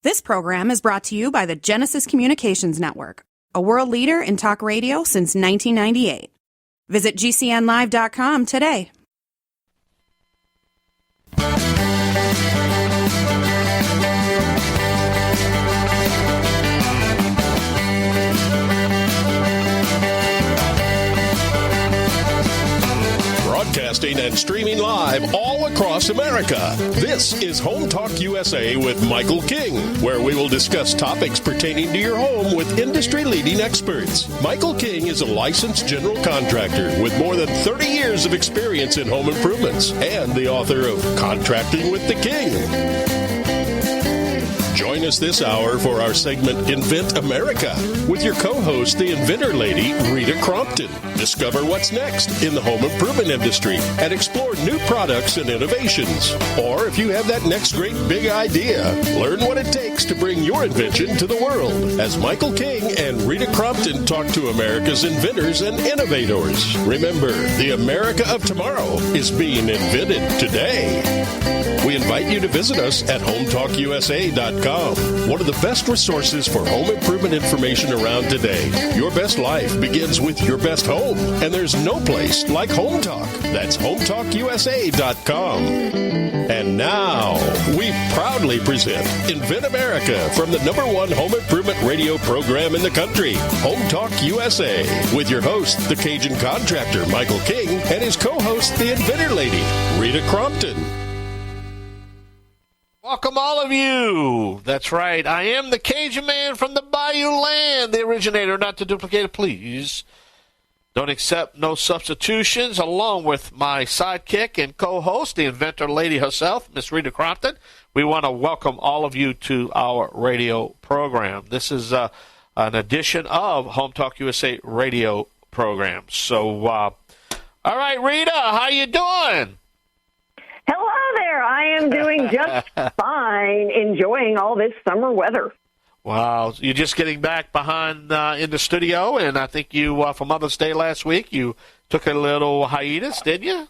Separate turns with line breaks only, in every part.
This program is brought to you by the Genesis Communications Network, a world leader in talk radio since 1998. Visit GCNlive.com today.
Broadcasting and streaming live all across America. This is Home Talk USA with Michael King, where we will discuss topics pertaining to your home with industry-leading experts. Michael King is a licensed general contractor with more than 30 years of experience in home improvements and the author of Contracting with the King. Join us this hour for our segment Invent America with your co-host, the Inventor Lady, Rita Crompton. Discover what's next in the home improvement industry and explore new products and innovations. Or if you have that next great big idea, learn what it takes to bring your invention to the world as Michael King and Rita Crompton talk to America's inventors and innovators. Remember, the America of tomorrow is being invented today. We invite you to visit us at HomeTalkUSA.com. One of the best resources for home improvement information around today. Your best life begins with your best home, and there's no place like Home Talk. That's HomeTalkUSA.com. And now, we proudly present Invent America from the #1 home improvement radio program in the country, Home Talk USA, with your host, the Cajun contractor, Michael King, and his co-host, the Inventor Lady, Rita Crompton.
Welcome, all of you. That's right. I am the Cajun man from the Bayou Land, the originator, not to duplicate it, please. Don't accept no substitutions, along with my sidekick and co-host, the Inventor Lady herself, Miss Rita Crompton. We want to welcome all of you to our radio program. This is an edition of Home Talk USA radio program. So, all right, Rita, how you doing?
Hello there. I am doing just fine, enjoying all this summer weather.
Wow. You're just getting back behind in the studio, and I think you, for Mother's Day last week, you took a little hiatus, didn't you?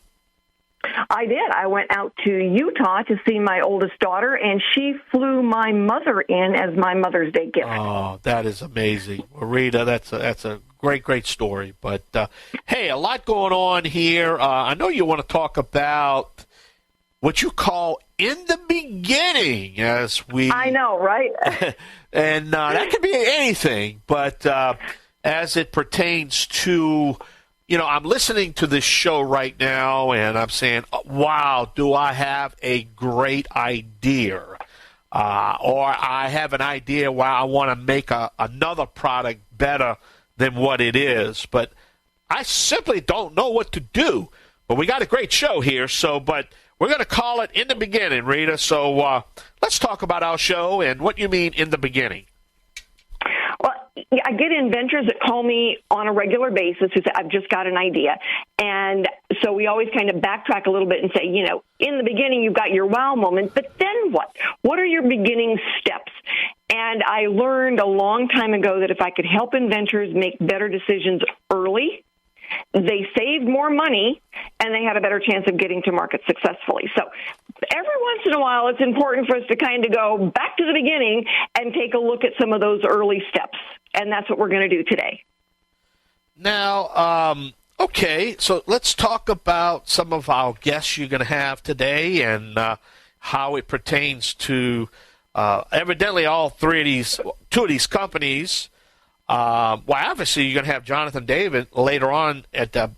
I did. I went out to Utah to see my oldest daughter, and she flew my mother in as my Mother's Day gift.
Oh, that is amazing. Well, Rita, that's a great story. But, hey, a lot going on here. I know you want to talk about what you call in the beginning, as we...
I know, right?
And that could be anything, but as it pertains to, I'm listening to this show right now, and I'm saying, wow, do I have a great idea? Or I have an idea where I want to make another product better than what it is, but I simply don't know what to do. But we got a great show here, but we're going to call it In the Beginning, Rita. So let's talk about our show and what you mean in the beginning.
Well, I get inventors that call me on a regular basis who say, I've just got an idea. And so we always kind of backtrack a little bit and say, in the beginning, you've got your wow moment, but then what? What are your beginning steps? And I learned a long time ago that if I could help inventors make better decisions early, they saved more money, and they had a better chance of getting to market successfully. So every once in a while, it's important for us to kind of go back to the beginning and take a look at some of those early steps, and that's what we're going to do today.
Now, okay, so let's talk about some of our guests you're going to have today and how it pertains to evidently all two of these companies. Well, obviously, you're going to have Jonathan David later on at the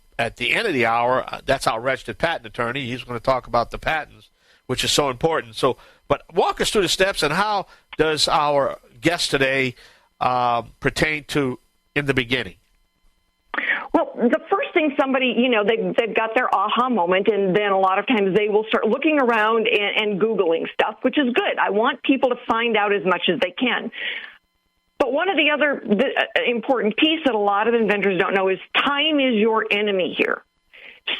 end of the hour. That's our registered patent attorney. He's going to talk about the patents, which is so important. So, but walk us through the steps, and how does our guest today pertain to in the beginning?
Well, the first thing somebody, they've got their aha moment, and then a lot of times they will start looking around and Googling stuff, which is good. I want people to find out as much as they can. But one of the other important piece that a lot of inventors don't know is time is your enemy here.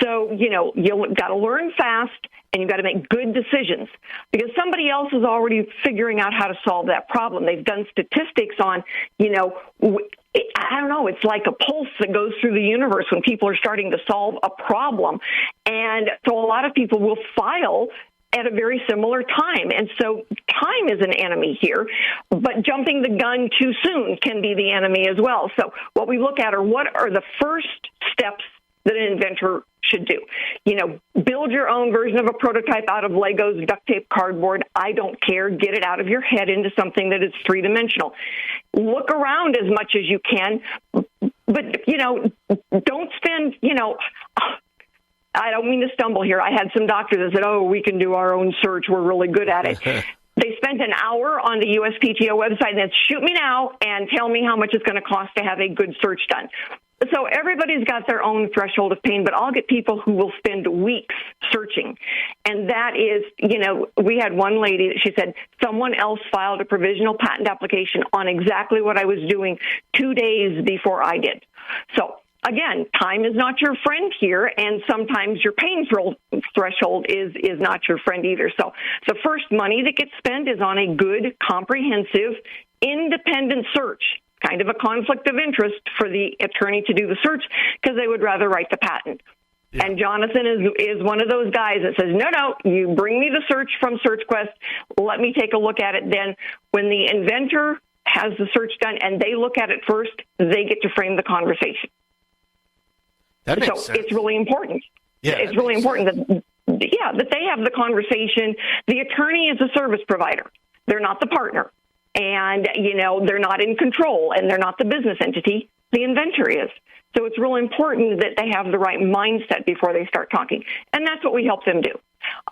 So, you've got to learn fast, and you've got to make good decisions, because somebody else is already figuring out how to solve that problem. They've done statistics on, I don't know, it's like a pulse that goes through the universe when people are starting to solve a problem. And so a lot of people will file at a very similar time. And so time is an enemy here, but jumping the gun too soon can be the enemy as well. So what we look at are what are the first steps that an inventor should do. Build your own version of a prototype out of Legos, duct tape, cardboard. I don't care. Get it out of your head into something that is three-dimensional. Look around as much as you can, but, don't spend, I don't mean to stumble here. I had some doctors that said, oh, we can do our own search. We're really good at it. They spent an hour on the USPTO website and said, shoot me now and tell me how much it's going to cost to have a good search done. So everybody's got their own threshold of pain, but I'll get people who will spend weeks searching. And that is, we had one lady that she said someone else filed a provisional patent application on exactly what I was doing 2 days before I did. So again, time is not your friend here, and sometimes your pain threshold is not your friend either. So the first money that gets spent is on a good, comprehensive, independent search. Kind of a conflict of interest for the attorney to do the search because they would rather write the patent. Yeah. And Jonathan is one of those guys that says, no, you bring me the search from SearchQuest. Let me take a look at it. Then when the inventor has the search done and they look at it first, they get to frame the conversation.
That makes sense.
It's really important.
Yeah,
it's really important that they have the conversation. The attorney is a service provider. They're not the partner. And, they're not in control, and they're not the business entity. The inventor is. So it's really important that they have the right mindset before they start talking. And that's what we help them do.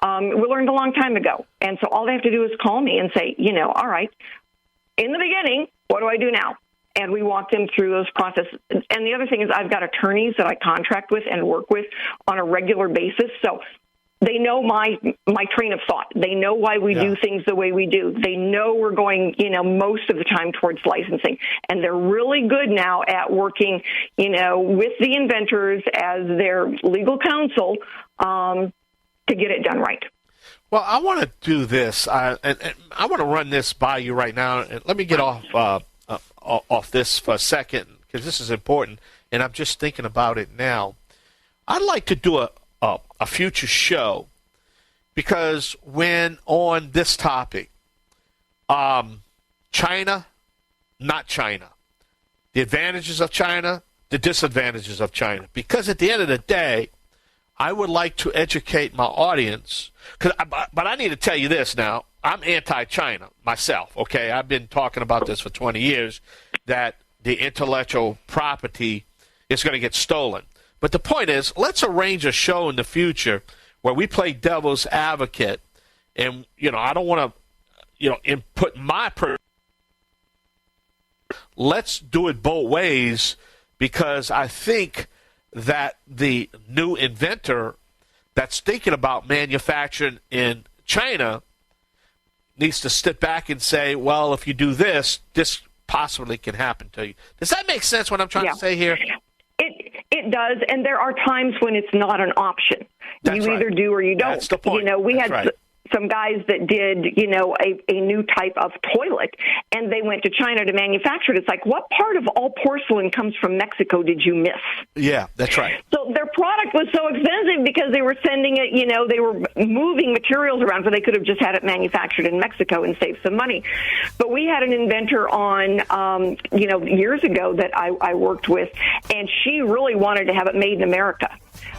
We learned a long time ago. And so all they have to do is call me and say, all right, in the beginning, what do I do now? And we walk them through those processes. And the other thing is I've got attorneys that I contract with and work with on a regular basis. So they know my train of thought. They know why we do things the way we do. They know we're going, most of the time towards licensing. And they're really good now at working, with the inventors as their legal counsel to get it done right.
Well, I want to do this. And I want to run this by you right now. And let me get off this for a second because this is important. And I'm just thinking about it now. I'd like to do a future show because when on this topic, China, not China, the advantages of China, the disadvantages of China, because at the end of the day, I would like to educate my audience. But I need to tell you this now. I'm anti-China myself, okay? I've been talking about this for 20 years, that the intellectual property is going to get stolen. But the point is, let's arrange a show in the future where we play devil's advocate. And, I don't want to, input my let's do it both ways because I think that the new inventor that's thinking about manufacturing in China needs to step back and say, well, if you do this, this possibly can happen to you. Does that make sense what I'm trying to say here?
It does, and there are times when it's not an option.
That's
you
right.
either do or you don't.
That's the point.
We
That's
had
right.
some guys that did, a new type of toilet, and they went to China to manufacture it. It's like, what part of all porcelain comes from Mexico did you miss?
Yeah, that's right.
So their product was so expensive because they were sending it, they were moving materials around, so they could have just had it manufactured in Mexico and saved some money. But we had an inventor on, years ago that I worked with, and she really wanted to have it made in America.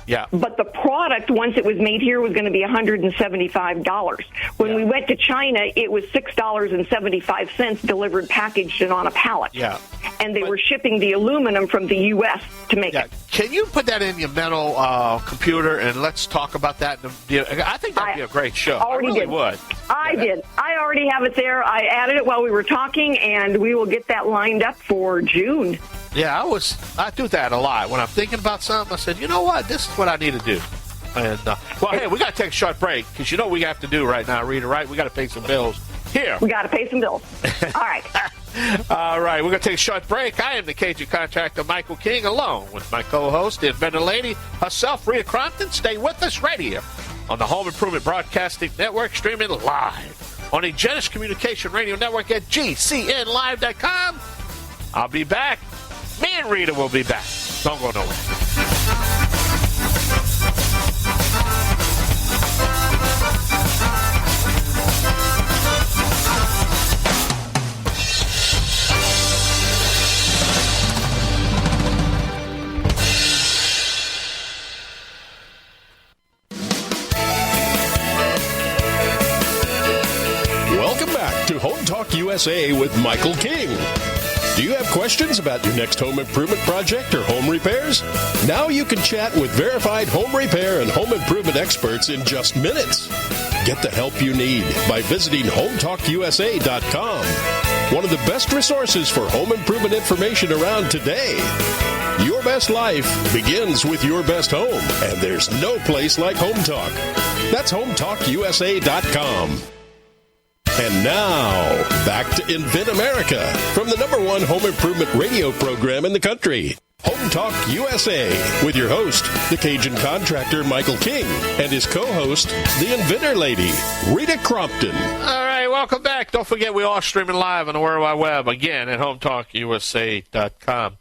Yeah.
But the product, once it was made here, was going to be $175. When we went to China, it was $6.75 delivered, packaged, and on a pallet.
Yeah.
And they were shipping the aluminum from the U.S. to make it.
Can you put that in your mental computer and let's talk about that? I think that would be a great show. I really would.
I did. I already have it there. I added it while we were talking, and we will get that lined up for June.
Yeah, I do that a lot. When I'm thinking about something, I said, you know what? This is what I need to do. And, hey, we got to take a short break because you know what we have to do right now, Rita, right? We got to pay some bills. Here.
We got to pay some bills. All right.
All right, we're going to take a short break. I am the Cajun contractor, Michael King, along with my co-host, the Inventor Lady herself, Rita Crompton. Stay with us right here on the Home Improvement Broadcasting Network, streaming live on the Genesis Communication Radio Network at GCNlive.com. I'll be back. Me and Rita will be back. Don't go nowhere.
Home Talk USA with Michael King. Do you have questions about your next home improvement project or home repairs? Now you can chat with verified home repair and home improvement experts in just minutes. Get the help you need by visiting HomeTalkUSA.com. One of the best resources for home improvement information around today. Your best life begins with your best home, and there's no place like Home Talk. That's HomeTalkUSA.com. And now, back to Invent America from the #1 home improvement radio program in the country. Home Talk USA with your host, the Cajun contractor Michael King, and his co-host, the Inventor Lady, Rita Crompton.
All right, welcome back. Don't forget we are streaming live on the World Wide Web, again, at HomeTalkUSA.com.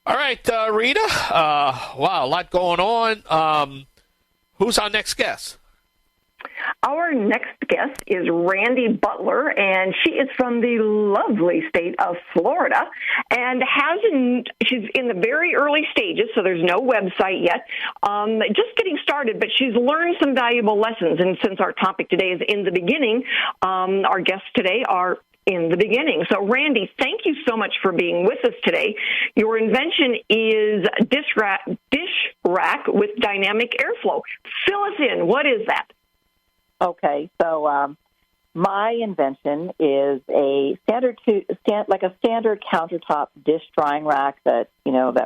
All right, Rita, wow, a lot going on. Who's our next guest?
Our next guest is Randi Butler, and she is from the lovely state of Florida, and she's in the very early stages, so there's no website yet, just getting started, but she's learned some valuable lessons, and since our topic today is in the beginning, our guests today are in the beginning. So, Randi, thank you so much for being with us today. Your invention is dish rack with dynamic airflow. Fill us in. What is that?
Okay, so my invention is a standard countertop dish drying rack that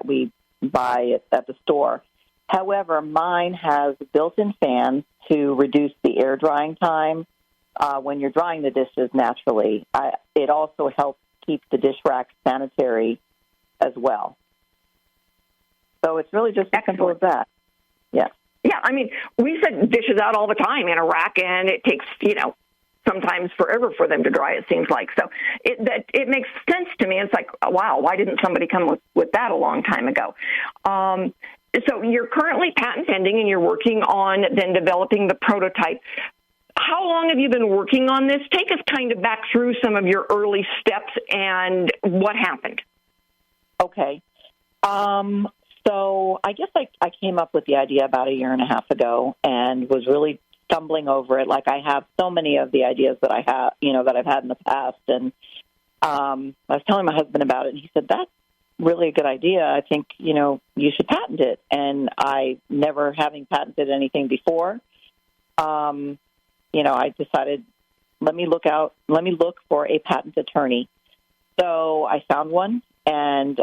we buy at the store. However, mine has built-in fans to reduce the air drying time when you're drying the dishes naturally. It also helps keep the dish rack sanitary as well. So it's really just as simple as that. Yeah.
Yeah, I mean, we set dishes out all the time in a rack, and it takes, sometimes forever for them to dry, it seems like. So it makes sense to me. It's like, wow, why didn't somebody come with that a long time ago? So you're currently patent pending, and you're working on then developing the prototype. How long have you been working on this? Take us kind of back through some of your early steps and what happened.
Okay. So I guess I came up with the idea about a year and a half ago and was really stumbling over it. Like I have so many of the ideas that I have, that I've had in the past. And I was telling my husband about it, and he said, that's really a good idea. I think, you should patent it. And I, never having patented anything before, I decided, let me look for a patent attorney. So I found one, and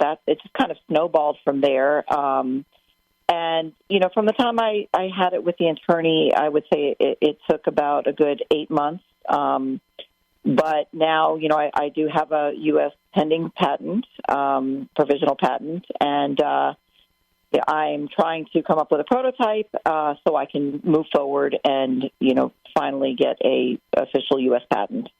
that it just kind of snowballed from there. And, from the time I had it with the attorney, I would say it took about a good 8 months. But now, I do have a U.S. pending patent, provisional patent, and I'm trying to come up with a prototype so I can move forward and, finally get a official U.S. patent.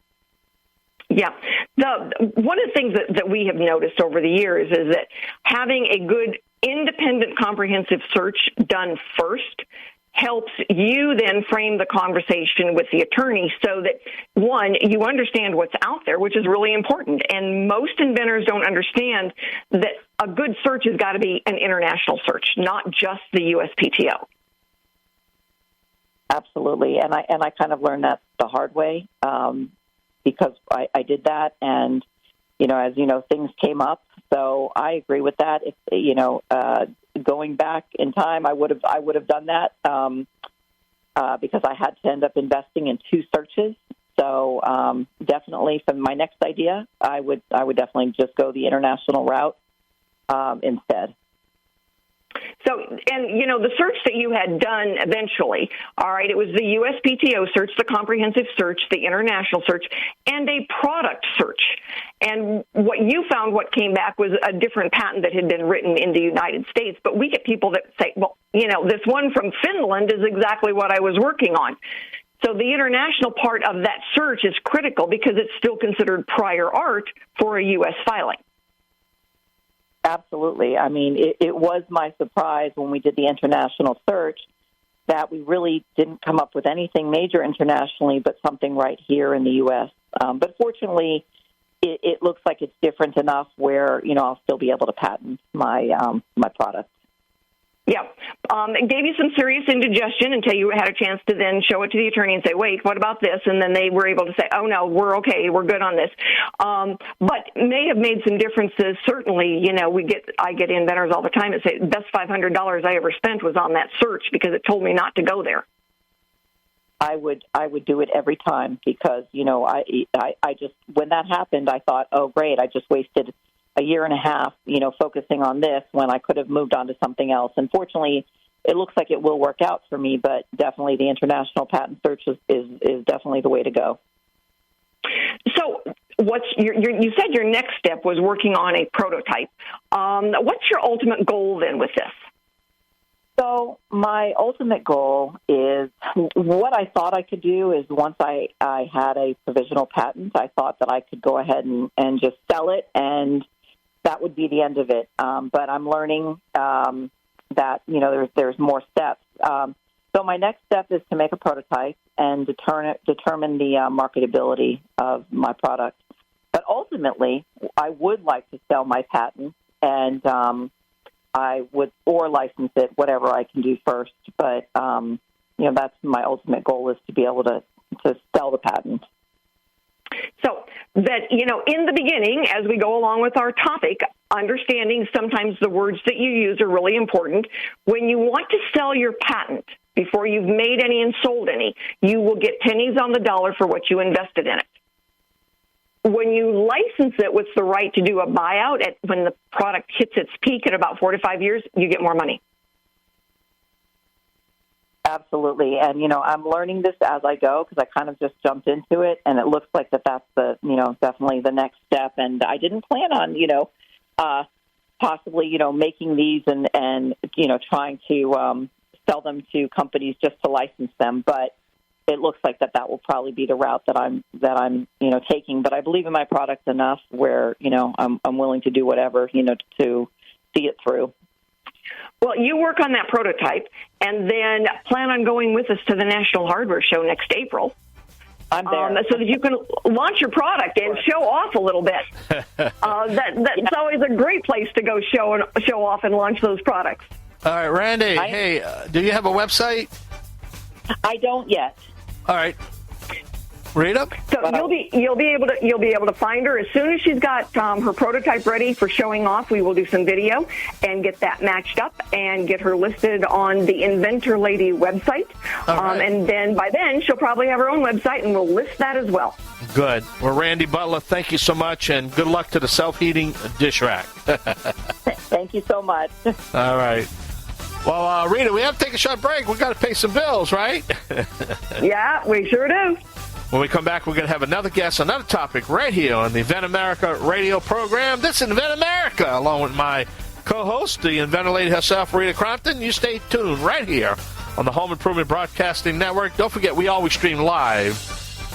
Yeah. One of the things that we have noticed over the years is that having a good independent comprehensive search done first helps you then frame the conversation with the attorney so that, one, you understand what's out there, which is really important. And most inventors don't understand that a good search has got to be an international search, not just the USPTO.
Absolutely. And I kind of learned that the hard way. Because I did that, and as things came up. So I agree with that. If going back in time, I would have done that because I had to end up investing in 2 searches. So definitely, for my next idea, I would definitely just go the international route instead.
So, and, the search that you had done eventually, all right, it was the USPTO search, the comprehensive search, the international search, and a product search. And what you found, what came back was a different patent that had been written in the United States. But we get people that say, well, this one from Finland is exactly what I was working on. So the international part of that search is critical because it's still considered prior art for a U.S. filing.
Absolutely. I mean, it was my surprise when we did the international search that we really didn't come up with anything major internationally, but something right here in the U.S. But fortunately, it looks like it's different enough where, I'll still be able to patent my product.
Yeah. It gave you some serious indigestion until you had a chance to then show it to the attorney and say, wait, what about this? And then they were able to say, oh, no, we're okay. We're good on this. But may have made some differences. Certainly, I get inventors all the time that say the best $500 I ever spent was on that search because it told me not to go there.
I would do it every time because, I just, when that happened, I thought, oh, great, I just wasted a year and a half, focusing on this when I could have moved on to something else. Unfortunately, it looks like it will work out for me, but definitely the international patent search is definitely the way to go.
So you said your next step was working on a prototype. What's your ultimate goal then with this?
So my ultimate goal is what I thought I could do is once I had a provisional patent, I thought that I could go ahead and just sell it, and that would be the end of it. But I'm learning that, there's more steps. So my next step is to make a prototype and determine the marketability of my product. But ultimately, I would like to sell my patent and I would, or license it, whatever I can do first. But, that's my ultimate goal is to be able to sell the patent.
So that, in the beginning, as we go along with our topic, understanding sometimes the words that you use are really important. When you want to sell your patent, before you've made any and sold any, you will get pennies on the dollar for what you invested in it. When you license it with the right to do a buyout when the product hits its peak at about 4 to 5 years, you get more money.
Absolutely. And, I'm learning this as I go because I kind of just jumped into it, and it looks like that's the, definitely the next step. And I didn't plan on, possibly, making these and trying to sell them to companies just to license them. But it looks like that will probably be the route that I'm taking. But I believe in my product enough where, I'm willing to do whatever, to see it through.
Well, you work on that prototype and then plan on going with us to the National Hardware Show next April.
I'm there.
So that you can launch your product and show off a little bit. That's always a great place to go show off and launch those products.
All right, Randy, do you have a website?
I don't yet.
All right. Rita?
So you'll be able to find her as soon as she's got her prototype ready for showing off. We will do some video and get that matched up and get her listed on the Inventor Lady website. Right. And then by then she'll probably have her own website, and we'll list that as well.
Good. Well, Randi Butler, thank you so much, and good luck to the self-heating dish rack.
Thank you so much.
All right. Well, Rita, we have to take a short break. We've got to pay some bills, right?
Yeah, we sure do.
When we come back, we're going to have another guest, another topic right here on the Invent America radio program. This is Invent America, along with my co-host, the Inventor Lady herself, Rita Crompton. You stay tuned right here on the Home Improvement Broadcasting Network. Don't forget, we always stream live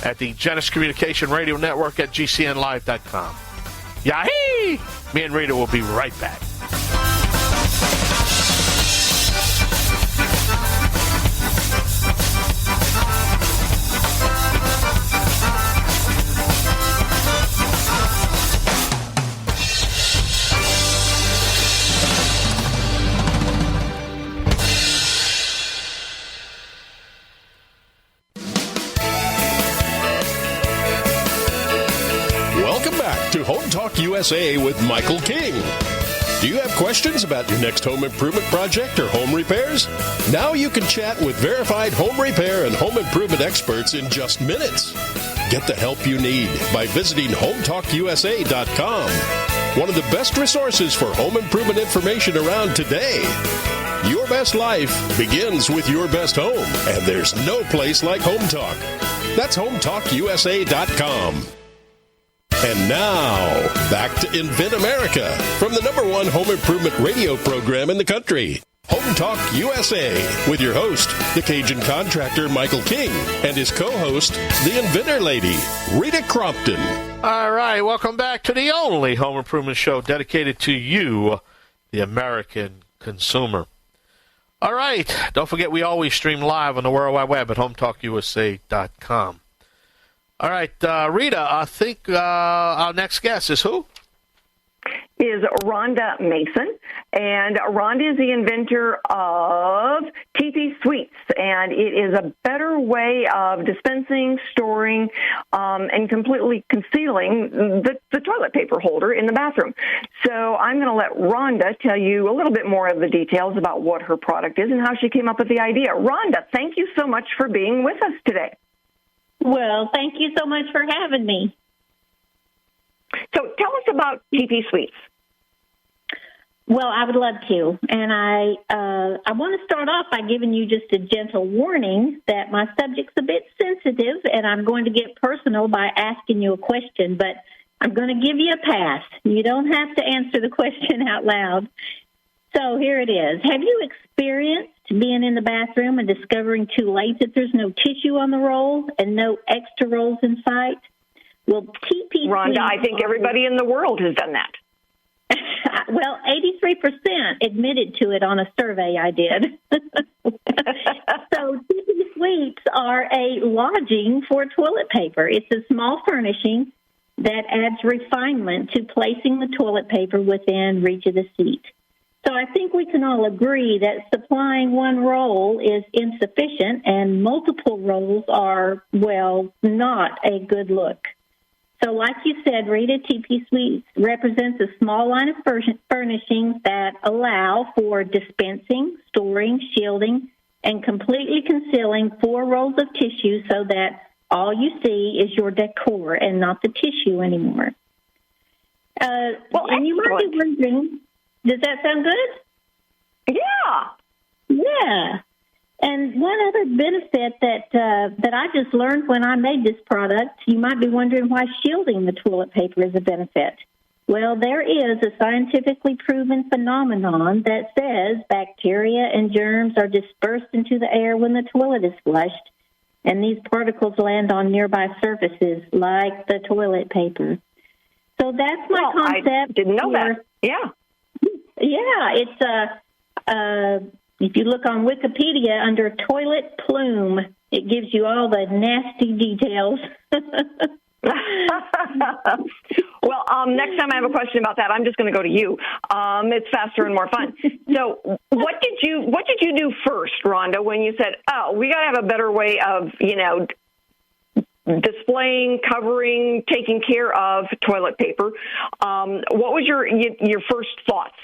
at the Genesis Communication Radio Network at GCNlive.com. Yahee! Me and Rita will be right back.
To Home Talk USA with Michael King. Do you have questions about your next home improvement project or home repairs? Now you can chat with verified home repair and home improvement experts in just minutes. Get the help you need by visiting HomeTalkUSA.com. One of the best resources for home improvement information around today. Your best life begins with your best home, and there's no place like Home Talk. That's HomeTalkUSA.com. And now, back to Invent America from the #1 home improvement radio program in the country. Home Talk USA with your host, the Cajun contractor Michael King, and his co-host, the Inventor Lady, Rita Crompton.
All right, welcome back to the only home improvement show dedicated to you, the American consumer. All right, don't forget we always stream live on the World Wide Web at HomeTalkUSA.com. All right, Rita, I think our next guest is who?
is Rhonda Mason, and Rhonda is the inventor of TP Suites, and it is a better way of dispensing, storing, and completely concealing the toilet paper holder in the bathroom. So I'm going to let Rhonda tell you a little bit more of the details about what her product is and how she came up with the idea. Rhonda, thank you so much for being with us today.
Well, thank you so much for having me.
So tell us about TP Suites.
Well, I would love to. And I want to start off by giving you just a gentle warning that my subject's a bit sensitive, and I'm going to get personal by asking you a question, but I'm going to give you a pass. You don't have to answer the question out loud. So here it is. Have you experienced being in the bathroom and discovering too late that there's no tissue on the roll and no extra rolls in sight? Well, TP
Rhonda, I think everybody in the world has done that.
Well, 83% admitted to it on a survey I did. So TP Suites are a lodging for toilet paper. It's a small furnishing that adds refinement to placing the toilet paper within reach of the seat. So I think we can all agree that supplying one roll is insufficient and multiple rolls are, well, not a good look. So like you said, Rita, TP Suites represents a small line of furnishings that allow for dispensing, storing, shielding, and completely concealing 4 rolls of tissue so that all you see is your decor and not the tissue anymore. And you might be wondering, does that sound good?
Yeah.
Yeah. And one other benefit that I just learned when I made this product, you might be wondering why shielding the toilet paper is a benefit. Well, there is a scientifically proven phenomenon that says bacteria and germs are dispersed into the air when the toilet is flushed, and these particles land on nearby surfaces like the toilet paper. So that's my concept.
I didn't know that. Yeah.
Yeah, it's if you look on Wikipedia under toilet plume, it gives you all the nasty details.
Well, next time I have a question about that, I'm just going to go to you. It's faster and more fun. So, what did you do first, Rhonda, when you said, "Oh, we got to have a better way of, displaying, covering, taking care of toilet paper"? What was your first thoughts?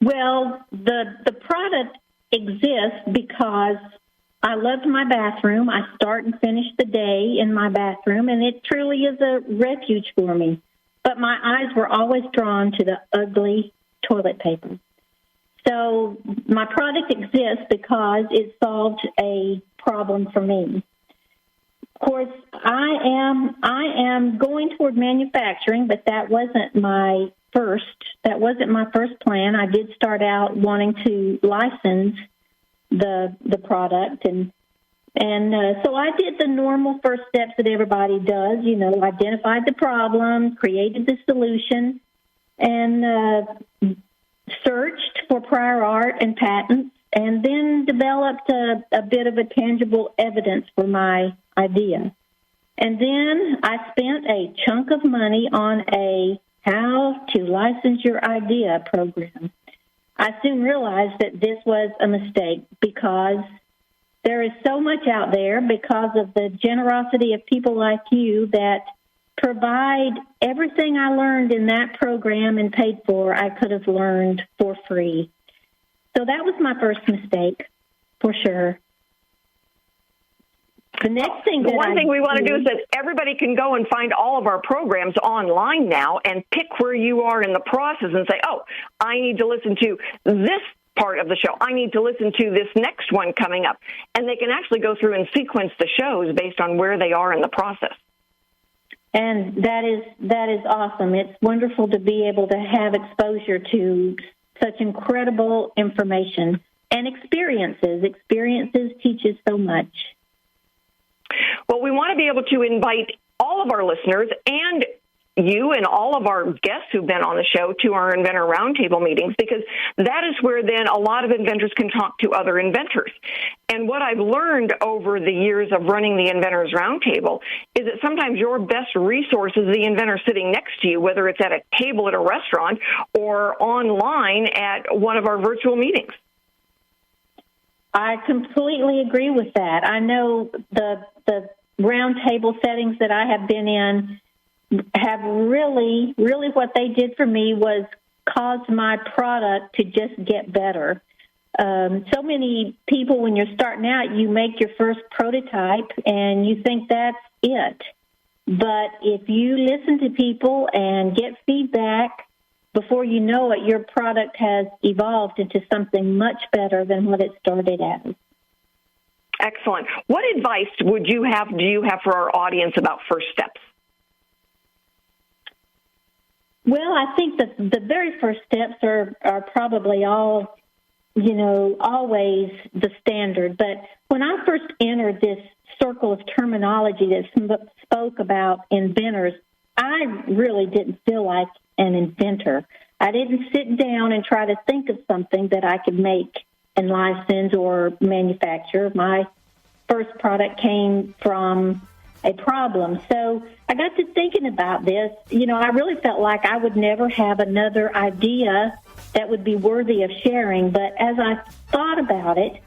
Well, the product exists because I loved my bathroom. I start and finish the day in my bathroom, and it truly is a refuge for me. But my eyes were always drawn to the ugly toilet paper. So my product exists because it solved a problem for me. Of course, I am going toward manufacturing, but that wasn't my first plan. I did start out wanting to license the product, and so I did the normal first steps that everybody does. Identified the problem, created the solution, and searched for prior art and patents, and then developed a bit of a tangible evidence for my idea. And then I spent a chunk of money on a How to License Your Idea program. I soon realized that this was a mistake because there is so much out there because of the generosity of people like you that provide everything I learned in that program and paid for, I could have learned for free. So that was my first mistake, for sure. The next thing
the one thing we want to do is that everybody can go and find all of our programs online now and pick where you are in the process and say, oh, I need to listen to this part of the show. I need to listen to this next one coming up. And they can actually go through and sequence the shows based on where they are in the process.
And that is awesome. It's wonderful to be able to have exposure to such incredible information and experiences. Experiences teach us so much.
Well, we want to be able to invite all of our listeners and you and all of our guests who've been on the show to our Inventor Roundtable meetings, because that is where then a lot of inventors can talk to other inventors. And what I've learned over the years of running the Inventors Roundtable is that sometimes your best resource is the inventor sitting next to you, whether it's at a table at a restaurant or online at one of our virtual meetings.
I completely agree with that. I know the roundtable settings that I have been in have really what they did for me was cause my product to just get better. So many people, when you're starting out, you make your first prototype and you think that's it. But if you listen to people and get feedback, before you know it, your product has evolved into something much better than what it started as.
Excellent. What advice do you have for our audience about first steps?
Well, I think that the very first steps are probably always the standard. But when I first entered this circle of terminology that spoke about inventors, I really didn't feel like an inventor. I didn't sit down and try to think of something that I could make and license or manufacture. My first product came from a problem. So I got to thinking about this. I really felt like I would never have another idea that would be worthy of sharing. But as I thought about it,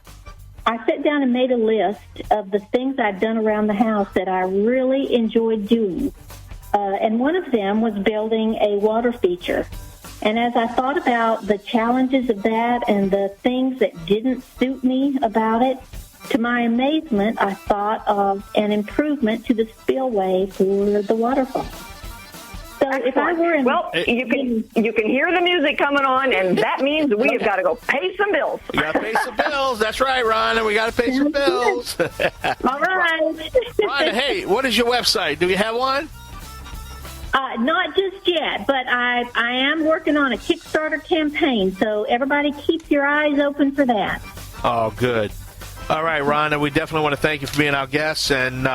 I sat down and made a list of the things I'd done around the house that I really enjoyed doing. And one of them was building a water feature. And as I thought about the challenges of that and the things that didn't suit me about it, to my amazement, I thought of an improvement to the spillway for the waterfall. So
Excellent.
If I were in...
Well, you can hear the music coming on, and that means we have got to go pay some bills.
We got to pay some bills. That's right, Rhonda. We got to pay some bills.
All right.
Rhonda, hey, what is your website? Do you have one?
Not just yet, but I am working on a Kickstarter campaign, so everybody keep your eyes open for that.
Oh, good. All right, Rhonda, we definitely want to thank you for being our guest. And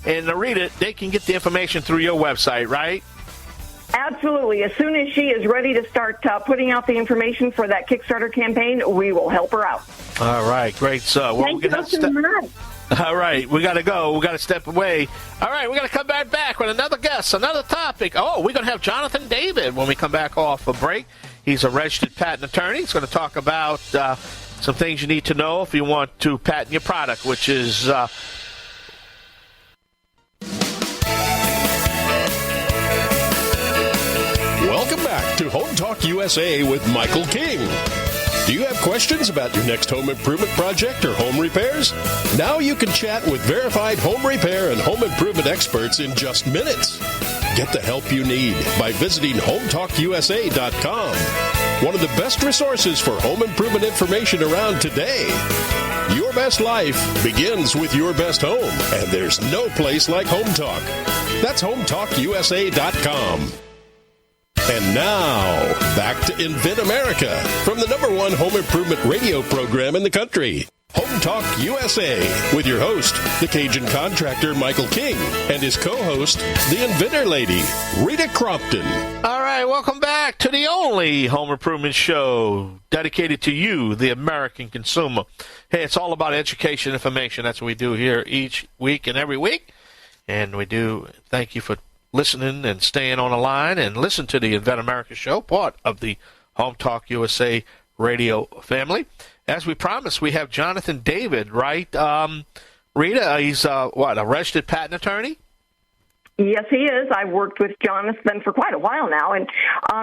Rita, they can get the information through your website, right?
Absolutely. As soon as she is ready to start putting out the information for that Kickstarter campaign, we will help her out.
All right, great. So,
Thank you so much.
All right, we got to go. We got to step away. All right, we're going to come back with another guest, another topic. Oh, we're going to have Jonathan David when we come back off a break. He's a registered patent attorney. He's going to talk about some things you need to know if you want to patent your product, which is...
Welcome back to Home Talk USA with Michael King. Do you have questions about your next home improvement project or home repairs? Now you can chat with verified home repair and home improvement experts in just minutes. Get the help you need by visiting HomeTalkUSA.com, one of the best resources for home improvement information around today. Your best life begins with your best home, and there's no place like Home Talk. That's HomeTalkUSA.com. And now, back to InventAmerica from the #1 home improvement radio program in the country. Home Talk USA with your host, the Cajun contractor Michael King, and his co-host, the Inventor Lady, Rita Crompton.
All right, welcome back to the only home improvement show dedicated to you, the American consumer. Hey, it's all about education information. That's what we do here each week and every week. And we do thank you for listening and staying on the line and listen to the InventAmerica show, part of the Home Talk USA radio family. As we promised, we have Jonathan David, right? Rita, he's a registered patent attorney?
Yes, he is. I've worked with Jonathan for quite a while now, and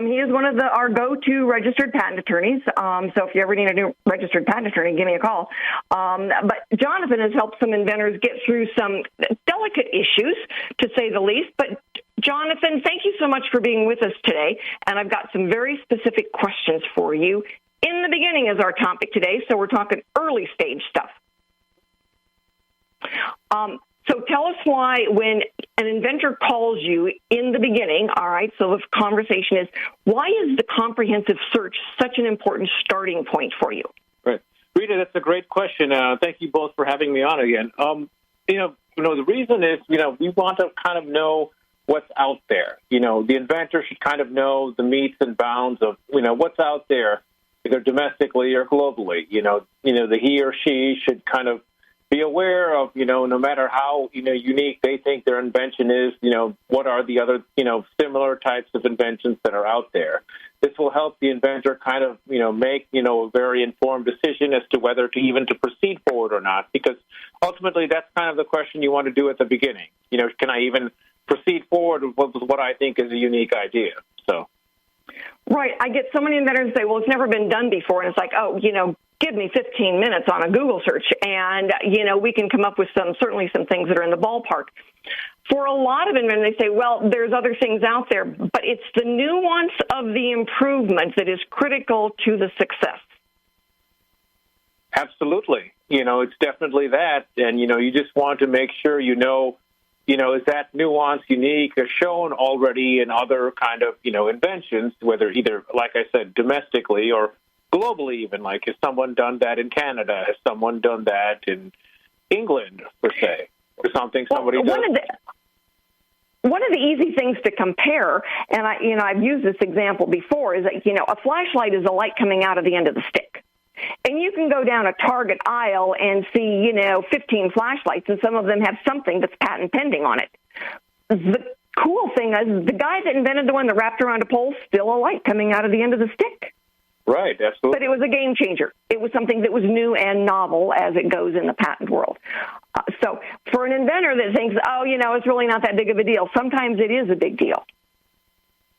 he is one of our go-to registered patent attorneys. So if you ever need a new registered patent attorney, give me a call. But Jonathan has helped some inventors get through some delicate issues, to say the least. But Jonathan, thank you so much for being with us today, and I've got some very specific questions for you. In the beginning is our topic today, so we're talking early stage stuff. So tell us why, when an inventor calls you in the beginning, all right, so the conversation is, why is the comprehensive search such an important starting point for you?
Right. Rita, that's a great question. Thank you both for having me on again. The reason is, we want to kind of know what's out there. The inventor should kind of know the metes and bounds of, what's out there, either domestically or globally. The he or she should kind of be aware of, no matter how, unique they think their invention is, what are the other, similar types of inventions that are out there. This will help the inventor kind of, make, a very informed decision as to whether to proceed forward or not, because ultimately that's kind of the question you want to do at the beginning. Can I even proceed forward with what I think is a unique idea? So.
Right. I get so many inventors say, well, it's never been done before. And it's like, give me 15 minutes on a Google search and, we can come up with certainly some things that are in the ballpark. For a lot of inventors, they say, well, there's other things out there, but it's the nuance of the improvement that is critical to the success.
Absolutely. It's definitely that. And, you just want to make sure is that nuance unique or shown already in other kind of, inventions, whether either, like I said, domestically or globally even, like has someone done that in Canada? Has someone done that in England, per se, or something somebody does?
One of the easy things to compare, and I've used this example before, is that, a flashlight is a light coming out of the end of the stick. And you can go down a Target aisle and see, 15 flashlights, and some of them have something that's patent pending on it. The cool thing is the guy that invented the one that wrapped around a pole, still a light coming out of the end of the stick.
Right, absolutely.
But it was a game changer. It was something that was new and novel as it goes in the patent world. So for an inventor that thinks, it's really not that big of a deal, sometimes it is a big deal.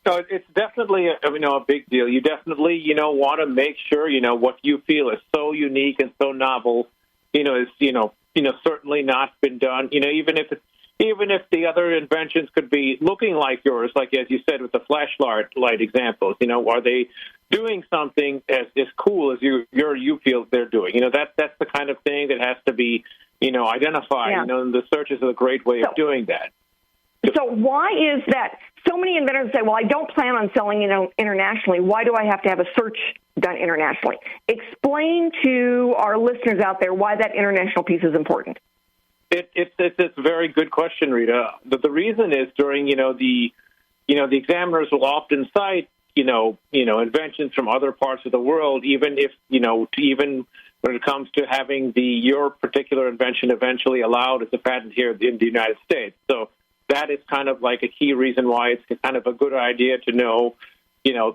So it's definitely a big deal. You definitely, want to make sure, what you feel is so unique and so novel, is, certainly not been done. Even if the other inventions could be looking like yours, like as you said with the flashlight examples, are they doing something as cool as you feel they're doing? That's the kind of thing that has to be, identified. Yeah. And the search is a great way of doing that.
So why is that? So many inventors say, well, I don't plan on selling, internationally. Why do I have to have a search done internationally? Explain to our listeners out there why that international piece is important.
It's a very good question, Rita. The reason is during, the examiners will often cite, inventions from other parts of the world, even if, even when it comes to having your particular invention eventually allowed as a patent here in the United States. So that is kind of like a key reason why it's kind of a good idea to know,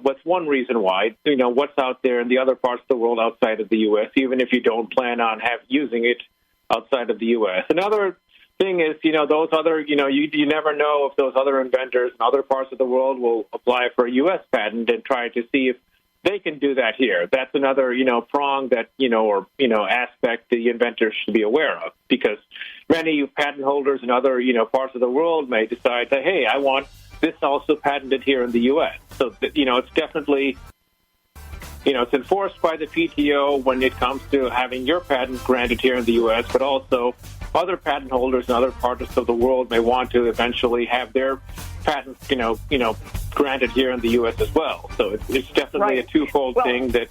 what's one reason why, what's out there in the other parts of the world outside of the U.S., even if you don't plan on using it outside of the U.S. Another thing is, those other, you never know if those other inventors in other parts of the world will apply for a U.S. patent and try to see if they can do that here. That's another, prong that, or aspect the inventors should be aware of, because many patent holders in other, parts of the world may decide that, hey, I want this also patented here in the U.S. So, it's definitely, it's enforced by the PTO when it comes to having your patent granted here in the U.S., but also other patent holders in other parts of the world may want to eventually have their patents, granted here in the U.S. as well. So it's definitely a twofold thing that...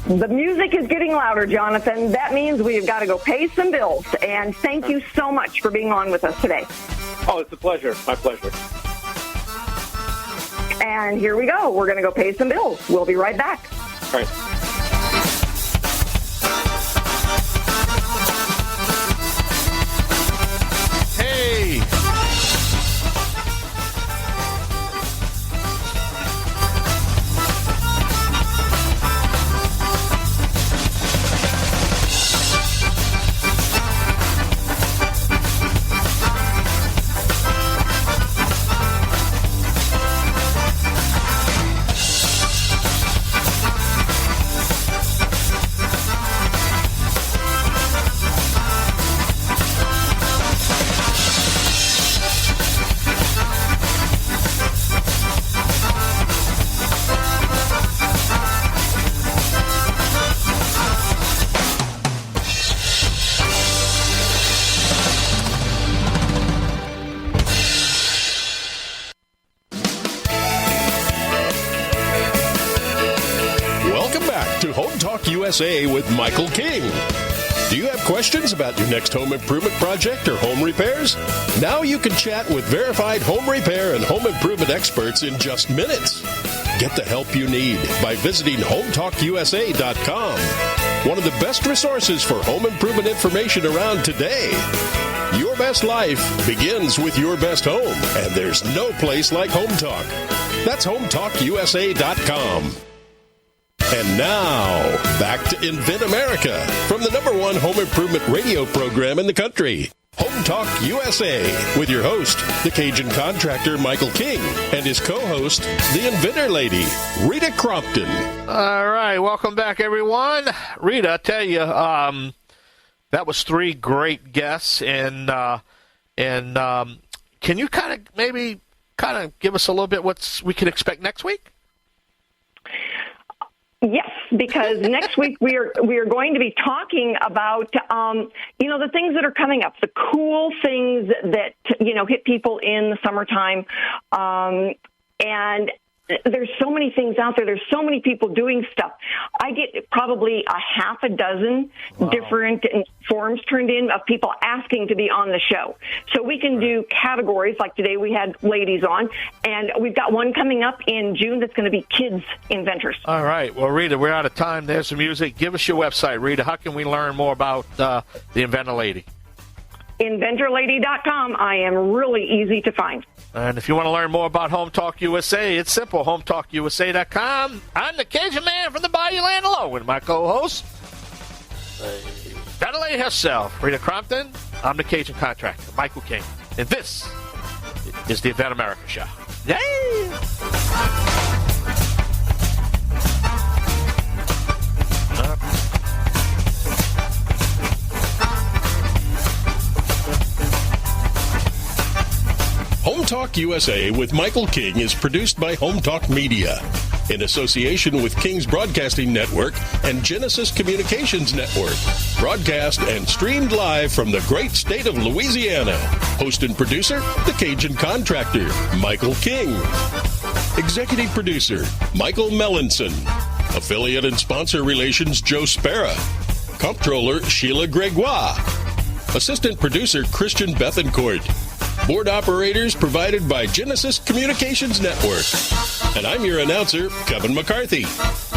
The music is getting louder, Jonathan. That means we've got to go pay some bills. And thank you so much for being on with us today.
Oh, it's a pleasure. My pleasure.
And here we go. We're going to go pay some bills. We'll be right back.
All right.
Hey!
Welcome back to Home Talk USA with Michael King. Do you have questions about your next home improvement project or home repairs? Now you can chat with verified home repair and home improvement experts in just minutes. Get the help you need by visiting HomeTalkUSA.com, one of the best resources for home improvement information around today. Your best life begins with your best home, and there's no place like Home Talk. That's HomeTalkUSA.com. And now, back to InventAmerica from the #1 home improvement radio program in the country. Home Talk USA with your host, the Cajun contractor Michael King, and his co-host, the Inventor Lady, Rita Crompton.
All right, welcome back, everyone. Rita, I tell you, that was 3 great guests, and can you kind of give us a little bit what we can expect next week?
Yes, because next week we are going to be talking about the things that are coming up, the cool things that hit people in the summertime, and there's so many things out there. There's so many people doing stuff. I get probably a half a dozen different forms turned in of people asking to be on the show. So we can do categories, like today we had ladies on, and we've got one coming up in June that's going to be kids inventors.
All right. Well, Rita, we're out of time. There's the music. Give us your website, Rita. How can we learn more about the Inventor Lady? InventorLady.com. I am really easy to find. And if you want to learn more about Home Talk USA, it's simple, HomeTalkUSA.com. I'm the Cajun man from the Bayou Land alone with my co-host, the lady herself, Rita Crompton. I'm the Cajun contractor, Michael King. And this is the InventAmerica Show. Yay!
Home Talk USA with Michael King is produced by Home Talk Media in association with King's Broadcasting Network and Genesis Communications Network. Broadcast and streamed live from the great state of Louisiana. Host and producer, the Cajun contractor, Michael King. Executive producer, Michael Mellinson. Affiliate and sponsor relations, Joe Spera. Comptroller, Sheila Gregoire. Assistant producer, Christian Bethencourt. Board operators provided by Genesis Communications Network. And I'm your announcer, Kevin McCarthy.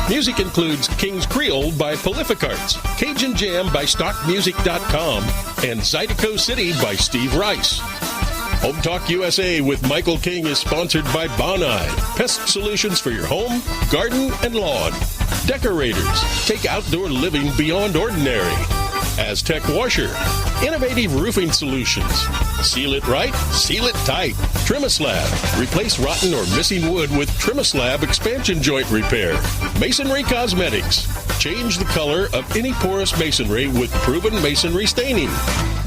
Music includes King's Creole by Prolific Arts, Cajun Jam by StockMusic.com, and Zydeco City by Steve Rice. Home Talk USA with Michael King is sponsored by Bonai, pest solutions for your home, garden, and lawn. Decorators, take outdoor living beyond ordinary. Aztec Washer, innovative roofing solutions. Seal it right, seal it tight. Trimislab, replace rotten or missing wood with Trimislab expansion joint repair. Masonry Cosmetics, change the color of any porous masonry with proven masonry staining.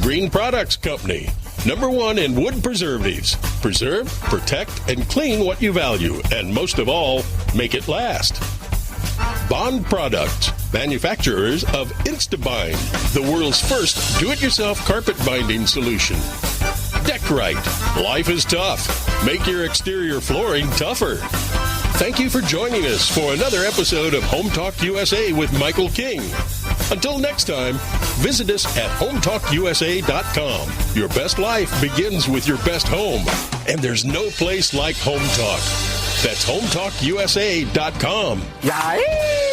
Green Products Company, #1 in wood preservatives. Preserve, protect, and clean what you value, and most of all, make it last. Bond Products, manufacturers of InstaBind, the world's first do-it-yourself carpet binding solution. Deckrite, life is tough. Make your exterior flooring tougher. Thank you for joining us for another episode of Home Talk USA with Michael King. Until next time, visit us at HomeTalkUSA.com. Your best life begins with your best home, and there's no place like Home Talk. That's HomeTalkUSA.com.
Yay!